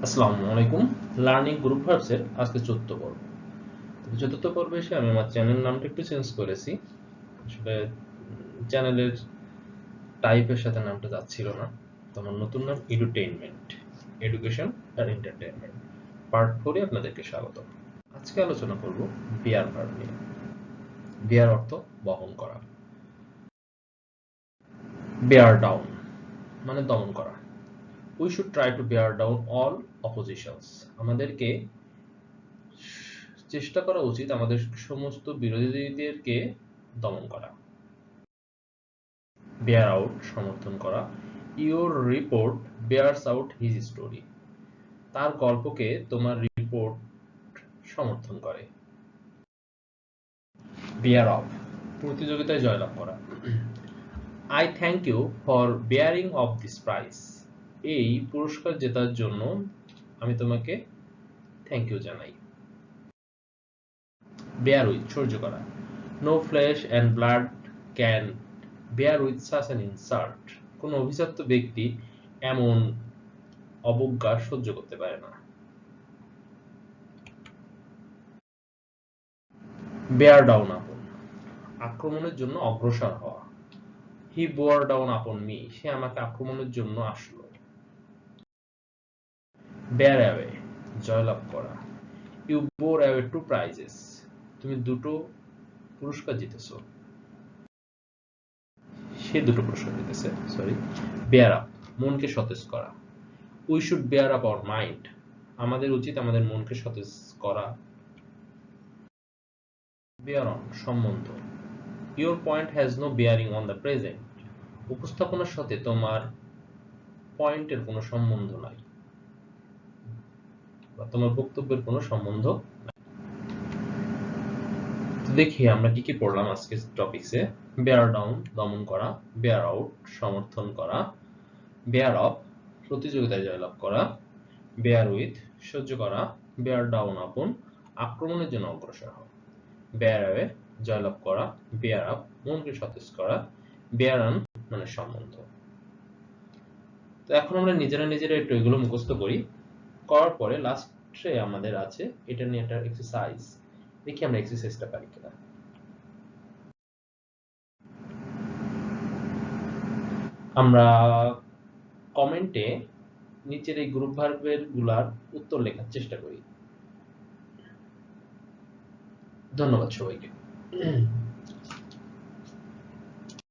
আসসালামু আলাইকুম। Learning group ভার্বসের আজকে ৪র্থ পর্ব। তবে ৪র্থ পর্বে এসে আমি আমার চ্যানেল নামটা একটু চেঞ্জ করেছি। আসলে চ্যানেলের টাইপের সাথে নামটা যাচ্ছিল না। তো আমার নতুন নাম এডুটেইনমেন্ট, এডুকেশন আর এন্টারটেইনমেন্ট। পার্ট 4 এ আপনাদেরকে স্বাগতম। আজকে আলোচনা করব বিয়ার ভার্ব নিয়ে। বিয়ার অর্থ বহন করা। বেয়ার ডাউন মানে দমন করা। We should try to bear down all oppositions. আমাদেরকে চেষ্টা করা উচিত আমাদের সমস্ত বিরোধীদেরকে দমন করা। bear out সমর্থন করা। Your report bears out his story. তার গল্পকে তোমার রিপোর্ট সমর্থন করে। bear off প্রতিযোগিতায় জয়লাভ করা। I thank you for bearing off this prize. এই পুরস্কার জেতার জন্য আমি তোমাকে থ্যাংক ইউ জানাই। bear with সহ্য করা। No flesh and blood can bear with such an insult. কোন অভিশপ্ত ব্যক্তি এমন অবজ্ঞা সহ্য করতে পারে না। bear down upon আক্রমণের জন্য অগ্রসর হওয়া। He bore down upon me. সে আমাকে আক্রমণের জন্য আসলো। bear away জয়লাভ করা। You bore away 2 prizes. তুমি দুটো পুরস্কার জিতেছো। সে দুটো পুরস্কার জিতেছে, সরি। bear up মনকে সতেজ করা। We should bear up our mind. আমাদের উচিত আমাদের মনকে সতেজ করা। bear on সম্বন্ধ। Your point has no bearing on the present. উপস্থাপনার সাথে তোমার পয়েন্টের কোনো সম্বন্ধ নাই, বা তোমার বক্তব্যের কোনো সম্বন্ধ নাই। তো দেখি আমরা কি কি পড়লাম আজকে টপিকসে। bear down দমন করা, bear out সমর্থন করা, bear up প্রতিযোগিতায় জয়লাভ করা, bear with সহ্য করা, bear down upon আক্রমণের জন্য অগ্রসর হওয়া, bear away জয়লাভ করা, bear up মনকে সতেজ করা, bear on মানে সম্বন্ধ। তো এখন আমরা নিজেরা একটু এগুলো মুখস্থ করি। করার পরে লাস্টে আমাদের আছে এটা নিয়ে একটা এক্সারসাইজ। দেখি আমরা এক্সারসাইজটা পারি কিনা। আমরা কমেন্টে নিচের এই গ্রুপ ভার্বের গুলার উত্তর লেখার চেষ্টা করি। ধন্যবাদ সবাইকে।